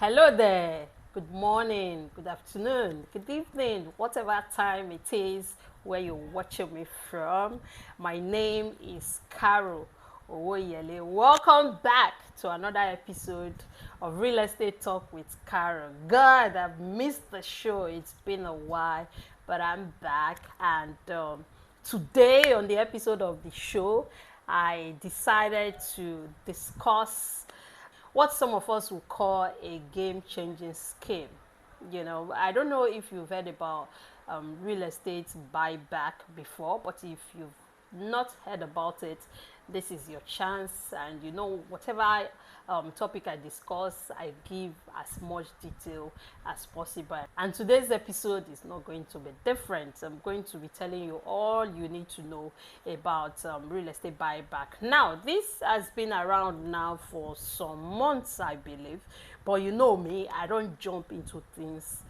Hello there. Good morning, good afternoon, good evening, whatever time it is where you're watching me from. My name is Karo I. Welcome back to another episode of Real Estate Talk with Karo. God, I've missed the show. It's been a while, but I'm back. And today, on the episode of the show, I decided to discuss what some of us would call a game-changing scheme. I don't know if you've heard about real estate buyback before, but if you've not heard about it, this is your chance. And whatever topic I discuss, I give as much detail as possible. And today's episode is not going to be different. I'm going to be telling you all you need to know about real estate buyback. Now, this has been around now for some months, I believe, but you know me, I don't jump into things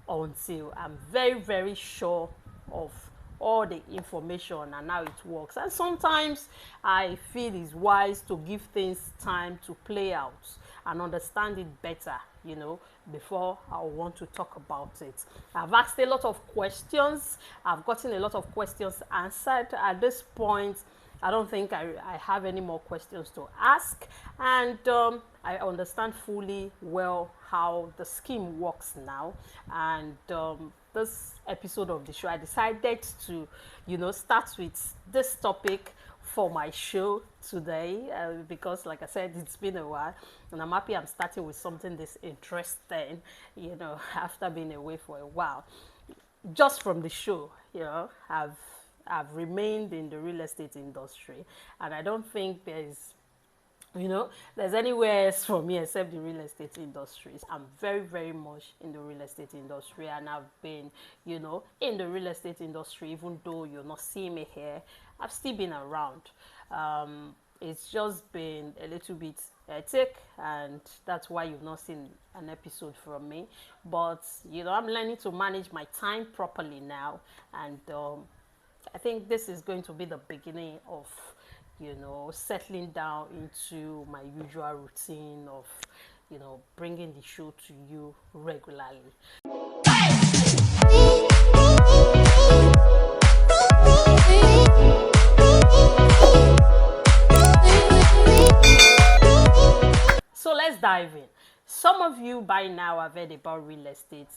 until I'm very, very sure of all the information and how it works. And sometimes I feel it's wise to give things time to play out and understand it better, before I want to talk about it. I've asked a lot of questions. I've gotten a lot of questions answered. At this point, I don't think I have any more questions to ask, and I understand fully well how the scheme works now. And this episode of the show, I decided to, start with this topic for my show today because, like I said, it's been a while, and I'm happy I'm starting with something this interesting, after being away for a while. Just from the show, I've remained in the real estate industry, and I don't think there's anywhere else for me except the real estate industry. I'm very, very much in the real estate industry, and I've been, in the real estate industry, even though you're not seeing me here, I've still been around. It's just been a little bit hectic, and that's why you've not seen an episode from me. But, I'm learning to manage my time properly now, and I think this is going to be the beginning of, settling down into my usual routine of, bringing the show to you regularly. So let's dive in. Some of you by now have heard about real estate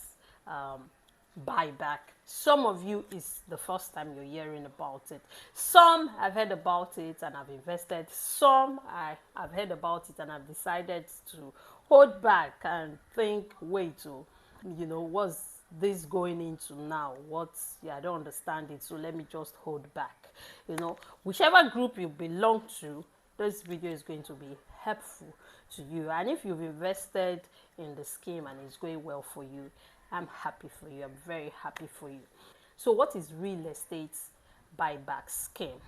buyback. Some of you is the first time you're hearing about it. Some have heard about it and have invested. Some I have heard about it and have decided to hold back and think, wait, what's this going into now? I don't understand it, so let me just hold back. Whichever group you belong to, this video is going to be helpful to you. And if you've invested in the scheme and it's going well for you, I'm happy for you. I'm very happy for you. So what is real estate buyback scheme?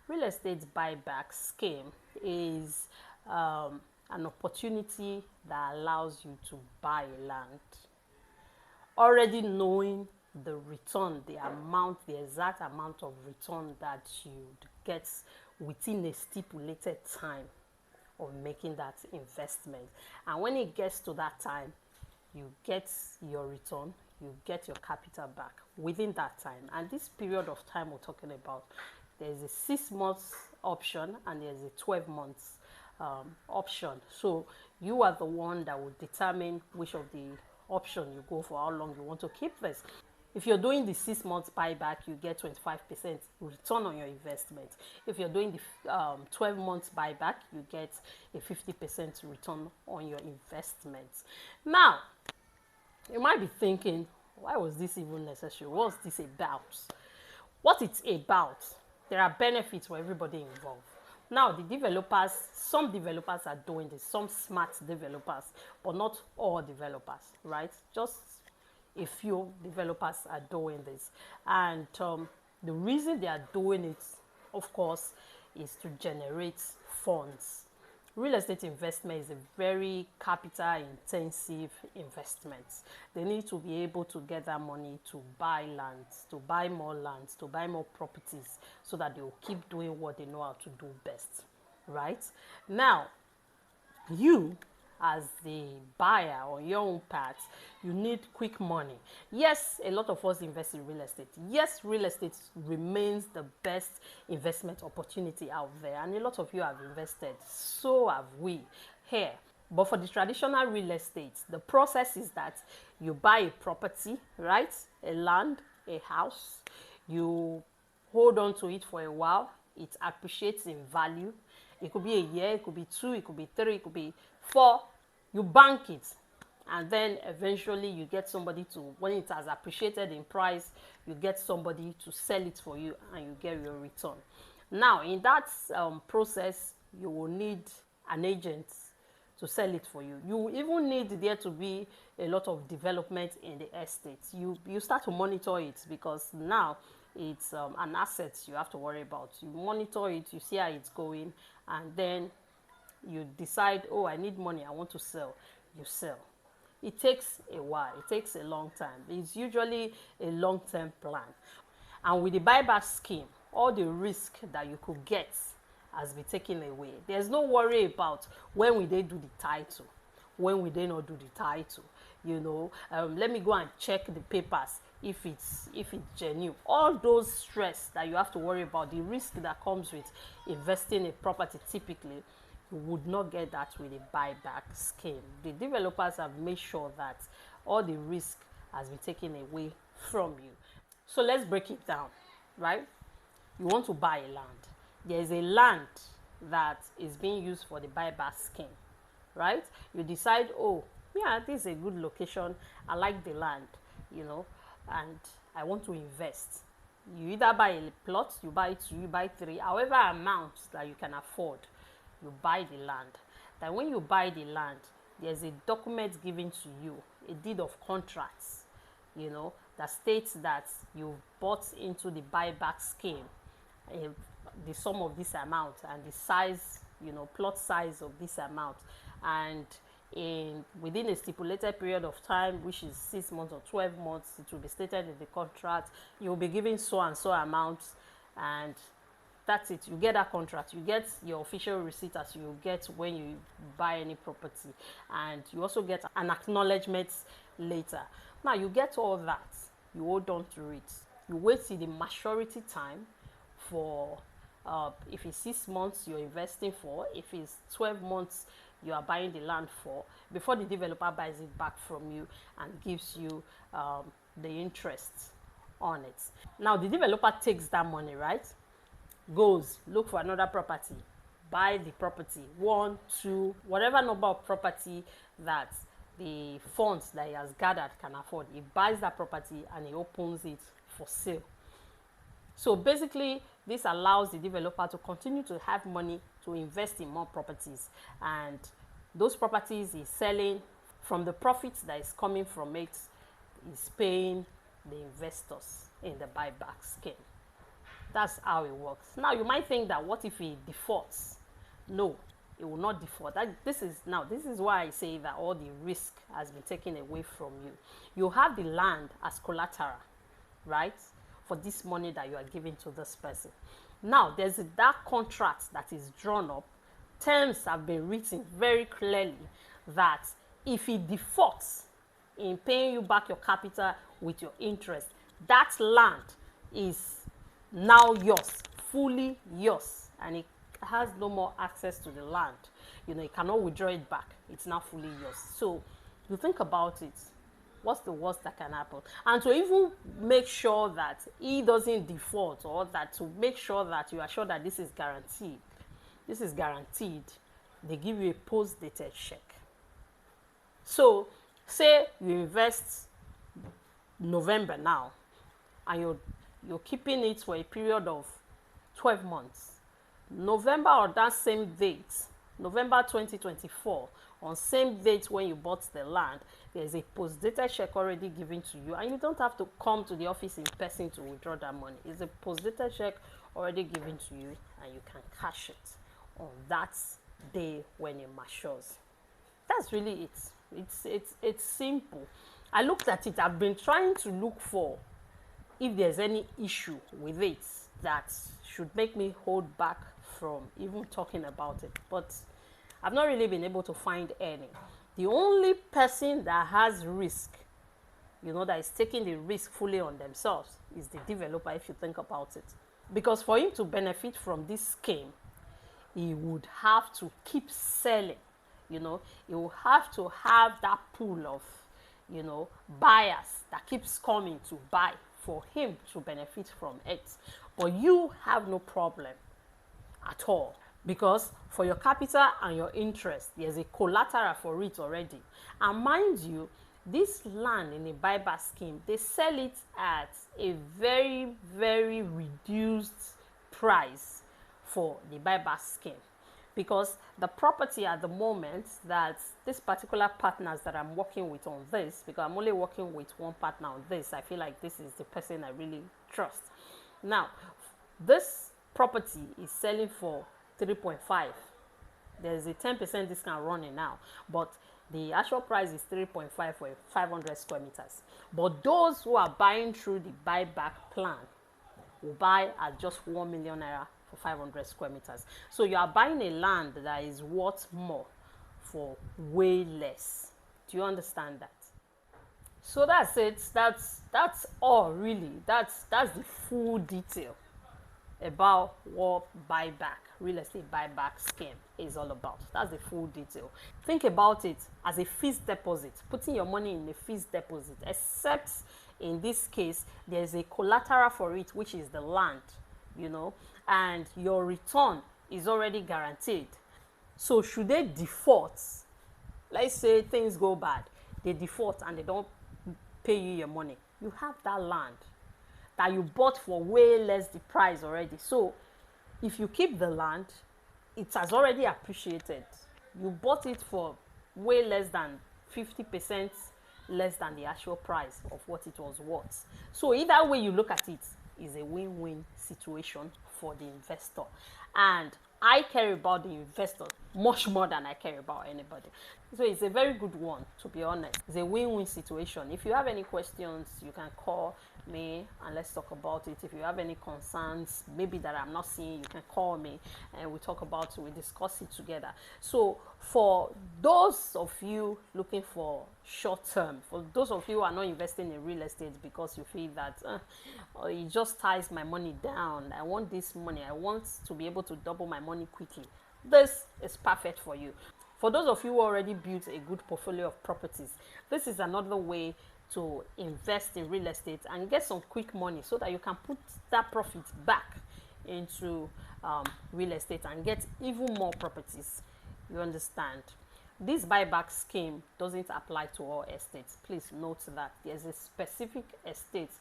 Real estate buyback scheme is an opportunity that allows you to buy land, already knowing the return, the exact amount of return that you'd get within a stipulated time of making that investment. And when it gets to that time, you get your return, you get your capital back within that time. And this period of time we're talking about, there's a 6 months option and there's a 12 months option. So you are the one that will determine which of the option you go for, how long you want to keep this. If you're doing the 6 months buyback, you get 25% return on your investment. If you're doing the 12 months buyback, you get a 50% return on your investment. Now, you might be thinking, why was this even necessary? What's this about? What it's about, there are benefits for everybody involved. Now, some developers are doing this, some smart developers, but not all developers, right? Just a few developers are doing this. And the reason they are doing it, of course, is to generate funds. Real estate investment is a very capital intensive investment. They need to be able to get that money to buy lands, to buy more lands, to buy more properties, so that they will keep doing what they know how to do best, right? Now, you as the buyer on your own part, you need quick money. Yes, a lot of us invest in real estate. Yes, real estate remains the best investment opportunity out there, and a lot of you have invested. So have we here. But for the traditional real estate, the process is that you buy a property, right? A land, a house. You hold on to it for a while. It appreciates in value. It could be a year, it could be 2, it could be 3, it could be 4. You bank it, and then eventually you get somebody to, when it has appreciated in price, you get somebody to sell it for you and you get your return. Now, in that process, you will need an agent to sell it for you. You even need there to be a lot of development in the estate. You start to monitor it, because now it's an asset you have to worry about. You monitor it, you see how it's going, and then you decide, oh, I need money, I want to sell. You sell. It takes a while, it takes a long time. It's usually a long-term plan. And with the buyback scheme, all the risk that you could get has been taken away. There's no worry about when will they do the title, when will they not do the title. Let me go and check the papers if it's genuine. All those stress that you have to worry about, the risk that comes with investing in property, typically you would not get that with a buyback scheme. The developers have made sure that all the risk has been taken away from you. So let's break it down, right? You want to buy a land. There is a land that is being used for the buyback scheme, right? You decide, oh, yeah, this is a good location. I like the land, and I want to invest. You either buy a plot, you buy 2, you buy 3, however amount that you can afford, you buy the land. Then when you buy the land, there's a document given to you, a deed of contracts, that states that you bought into the buyback scheme, the sum of this amount and the size, plot size of this amount, and within a stipulated period of time, which is 6 months or 12 months, it will be stated in the contract, you will be given so and so amounts, and that's it. You get that contract, you get your official receipt as you get when you buy any property, and you also get an acknowledgement letter. Now you get all that, you hold on to it, you wait till the maturity time for if it's 6 months you're investing for, if it's 12 months you are buying the land for, before the developer buys it back from you and gives you the interest on it. Now the developer takes that money, right, goes look for another property, buy the property, 1, 2, whatever number of property that the funds that he has gathered can afford. He buys that property and he opens it for sale. So basically, this allows the developer to continue to have money to invest in more properties, and those properties he's selling, from the profits that is coming from it, is paying the investors in the buyback scheme. That's how it works. Now you might think that, what if he defaults? No, it will not default. This is why I say that all the risk has been taken away from you. You have the land as collateral, right, for this money that you are giving to this person. Now there's that contract that is drawn up. Terms have been written very clearly that if he defaults in paying you back your capital with your interest, that land is now yours, fully yours, and it has no more access to the land. It cannot withdraw it back. It's now fully yours. So you think about it. What's the worst that can happen? And to even make sure that he doesn't default, or that to make sure that you are sure that this is guaranteed, they give you a post-dated check. So say you invest November now, and you're keeping it for a period of 12 months. November, or that same date, November 2024, on same date when you bought the land, there's a post-dated check already given to you, and you don't have to come to the office in person to withdraw that money. It's a post-dated check already given to you, and you can cash it on that day when it matures. That's really it. It's simple. I looked at it. I've been trying to look for if there's any issue with it that should make me hold back from even talking about it, but I've not really been able to find any. The only person that has risk, that is taking the risk fully on themselves, is the developer, if you think about it. Because for him to benefit from this scheme, he would have to keep selling. He will have to have that pool of, buyers that keeps coming to buy for him to benefit from it. But you have no problem at all, because for your capital and your interest, there's a collateral for it already. And mind you, this land in a buyback scheme, they sell it at a very, very reduced price for the buyback scheme, because the property at the moment that this particular partners that I'm working with on this, because I'm only working with one partner on this, I feel like this is the person I really trust. Now, this property is selling for 3.5. There's a 10% discount running now, but the actual price is 3.5 for 500 square meters. But those who are buying through the buyback plan will buy at just 1 million naira for 500 square meters. So you are buying a land that is worth more for way less. Do you understand that? So that's it. That's all really. That's the full detail about what real estate buyback scheme is all about. That's the full detail. Think about it as a fixed deposit, putting your money in a fixed deposit, except in this case there's a collateral for it, which is the land, and your return is already guaranteed. So should they default, let's say things go bad, they default and they don't pay you your money, you have that land that you bought for way less the price already. So if you keep the land, it has already appreciated. You bought it for way less than 50% less than the actual price of what it was worth. So either way you look at it, is a win-win situation for the investor. And I care about the investor much more than I care about anybody. So it's a very good one, to be honest. It's a win-win situation. If you have any questions, you can call me and let's talk about it. If you have any concerns, maybe that I'm not seeing, you can call me and we talk about it, we discuss it together. So for those of you looking for short term, for those of you who are not investing in real estate because you feel that it just ties my money down, I want this money, I want to be able to double my money quickly, this is perfect for you. For those of you who already built a good portfolio of properties, this is another way to invest in real estate and get some quick money so that you can put that profit back into real estate and get even more properties. You understand? This buyback scheme doesn't apply to all estates. Please note that there's a specific estate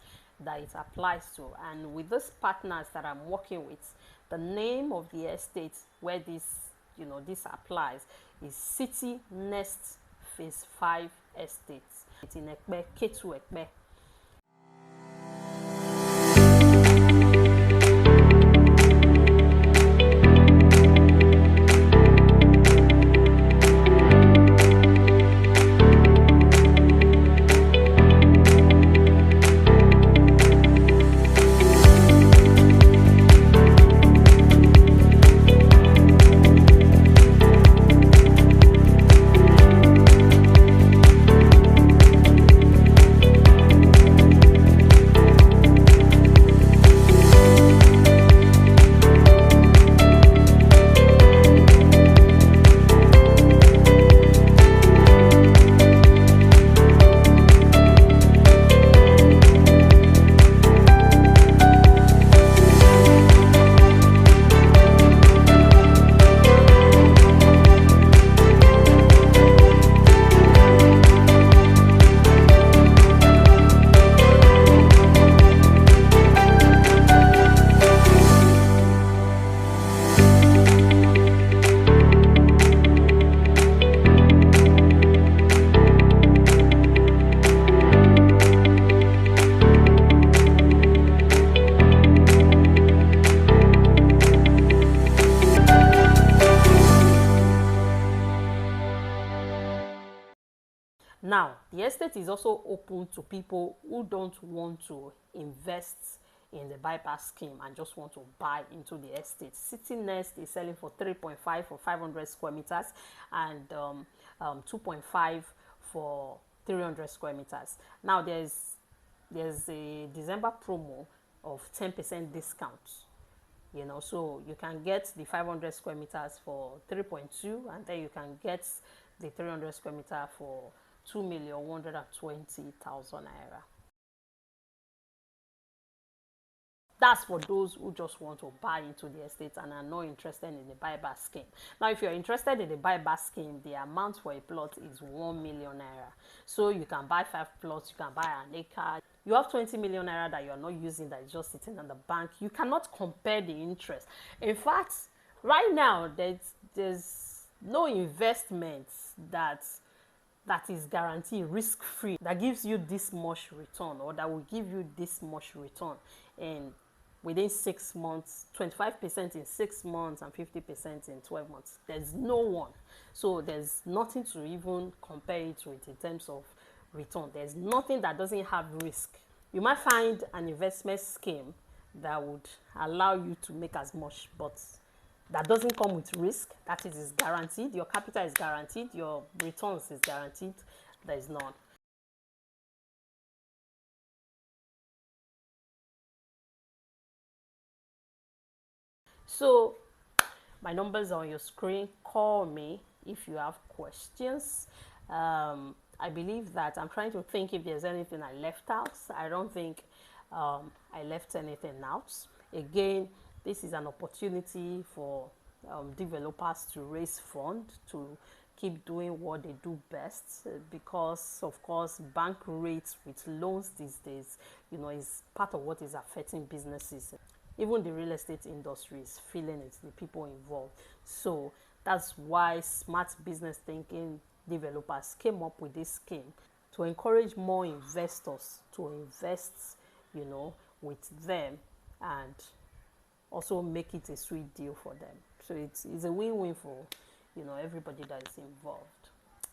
that it applies to, and with these partners that I'm working with, the name of the estate where this applies is City Nest Phase 5 Estates. It's in Ekpe, K2 Ekpe. Now, the estate is also open to people who don't want to invest in the buyback scheme and just want to buy into the estate. City Nest is selling for 3.5 for 500 square meters, and 2.5 for 300 square meters. Now there's a December promo of 10% discount, so you can get the 500 square meters for 3.2, and then you can get the 300 square meter for 2,120,000 naira. That's for those who just want to buy into the estate and are not interested in the buyback scheme. Now, if you're interested in the buyback scheme, the amount for a plot is 1 million naira. So you can buy 5 plots, you can buy an acre. You have 20 million naira that you're not using, that is just sitting in the bank. You cannot compare the interest. In fact, right now, there's no investment that is guaranteed risk-free, that gives you this much return, or that will give you this much return in within 6 months, 25% in 6 months and 50% in 12 months. There's no one. So there's nothing to even compare it with in terms of return. There's nothing that doesn't have risk. You might find an investment scheme that would allow you to make as much, but that doesn't come with risk. That is guaranteed. Your capital is guaranteed. Your returns is guaranteed. There is none. So my numbers are on your screen. Call me if you have questions. I believe that I'm trying to think if there's anything I left out. I don't think I left anything out. Again, this is an opportunity for developers to raise funds, to keep doing what they do best, because of course bank rates with loans these days, is part of what is affecting businesses. Even the real estate industry is feeling it, the people involved. So that's why smart business thinking developers came up with this scheme to encourage more investors to invest, with them, and also make it a sweet deal for them. So it's a win-win for, everybody that is involved.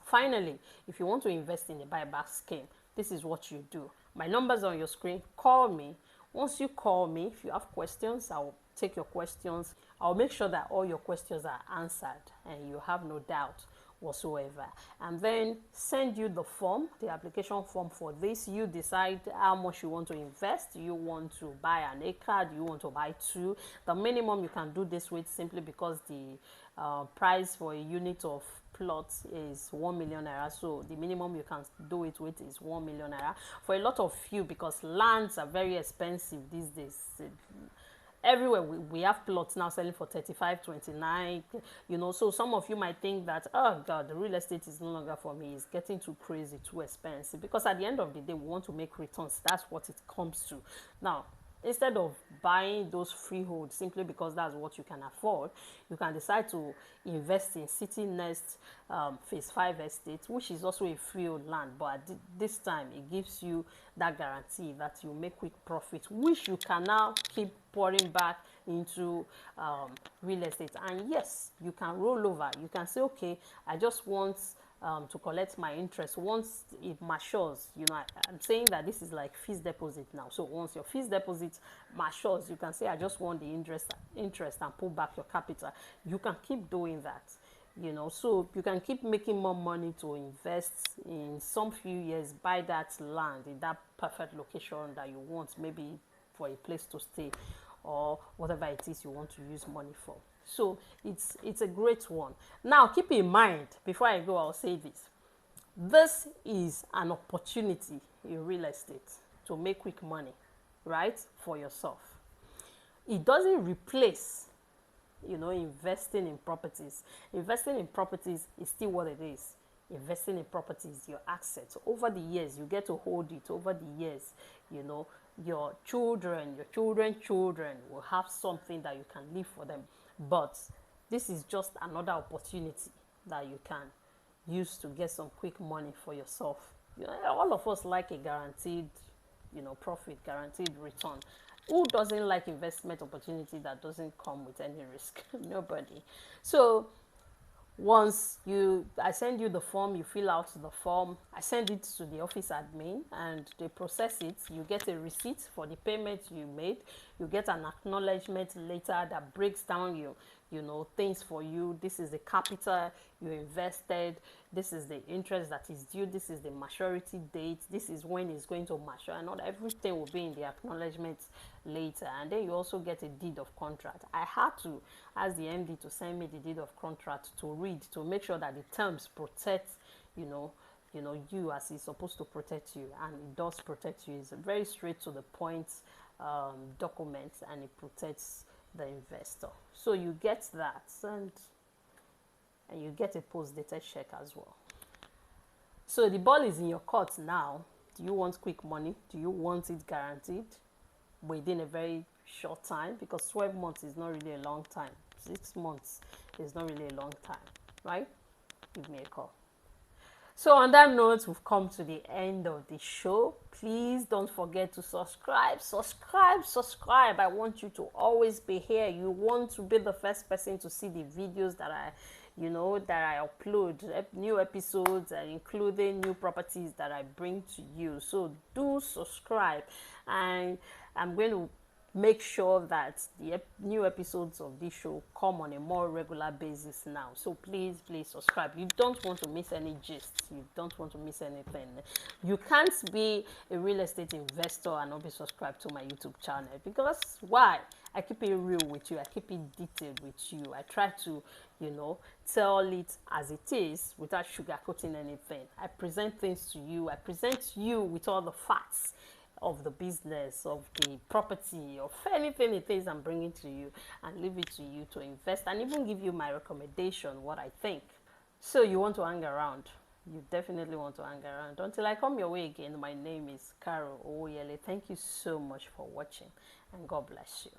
Finally, if you want to invest in a buyback scheme, this is what you do. My number's on your screen. Call me. Once you call me, if you have questions, I'll take your questions. I'll make sure that all your questions are answered and you have no doubt whatsoever, and then send you the form, the application form for this. You decide how much you want to invest. Do you want to buy an acre? Do you want to buy 2? The minimum you can do this with, simply because the price for a unit of plot is 1 million naira, so the minimum you can do it with is 1 million naira. For a lot of you, because lands are very expensive these days, everywhere we have plots now selling for 35, 29, so some of you might think that, oh god, the real estate is no longer for me, it's getting too crazy, too expensive, because at the end of the day we want to make returns. That's what it comes to. Now, instead of buying those freeholds simply because that's what you can afford, you can decide to invest in City Next Phase 5 estate, which is also a freehold land, but at this time it gives you that guarantee that you make quick profit, which you can now keep pouring back into real estate. And yes, you can roll over. You can say, okay, I just want to collect my interest once it matures. I'm saying that this is like fixed deposit now. So once your fixed deposit matures, you can say, I just want the interest and pull back your capital. You can keep doing that. So you can keep making more money to invest in some few years, buy that land in that perfect location that you want, maybe for a place to stay or whatever it is you want to use money for. So it's a great one. Now, keep in mind, before I go, I'll say this is an opportunity in real estate to make quick money, right, for yourself. It doesn't replace investing in properties. Investing in properties is still what it is. Investing in properties, your assets. Over the years, you get to hold it. Over the years, your children will have something that you can leave for them. But this is just another opportunity that you can use to get some quick money for yourself. All of us like a guaranteed, profit, guaranteed return. Who doesn't like investment opportunity that doesn't come with any risk? Nobody. So once I send you the form, you fill out the form, I send it to the office admin and they process it. You get a receipt for the payment you made. You get an acknowledgement letter that breaks down things for you. This is the capital you invested. This is the interest that is due. This is the maturity date. This is when it's going to mature. And not everything will be in the acknowledgement later. And then you also get a deed of contract. I had to ask the MD to send me the deed of contract to read, to make sure that the terms protect, you as it's supposed to protect you, and it does protect you. It's a very straight to the point document, and it protects the investor. So you get that, and you get a post-dated check as well. So the ball is in your court now. Do you want quick money? Do you want it guaranteed within a very short time? Because 12 months is not really a long time. 6 months is not really a long time, right? Give me a call. So on that note, we've come to the end of the show. Please don't forget to subscribe. I want you to always be here. You want to be the first person to see the videos that I upload, new episodes, and including new properties that I bring to you. So do subscribe, and I'm going to make sure that the new episodes of this show come on a more regular basis now. So please subscribe. You don't want to miss any gist. You don't want to miss anything. You can't be a real estate investor and not be subscribed to my YouTube channel, because why? I keep it real with you. I keep it detailed with you. I try to tell it as it is without sugarcoating anything. I present things to you. I present you with all the facts of the business, of the property, of anything it is I'm bringing to you, and leave it to you to invest, and even give you my recommendation, what I think. So you want to hang around. You definitely want to hang around. Until I come your way again, my name is Karo I. Thank you so much for watching, and God bless you.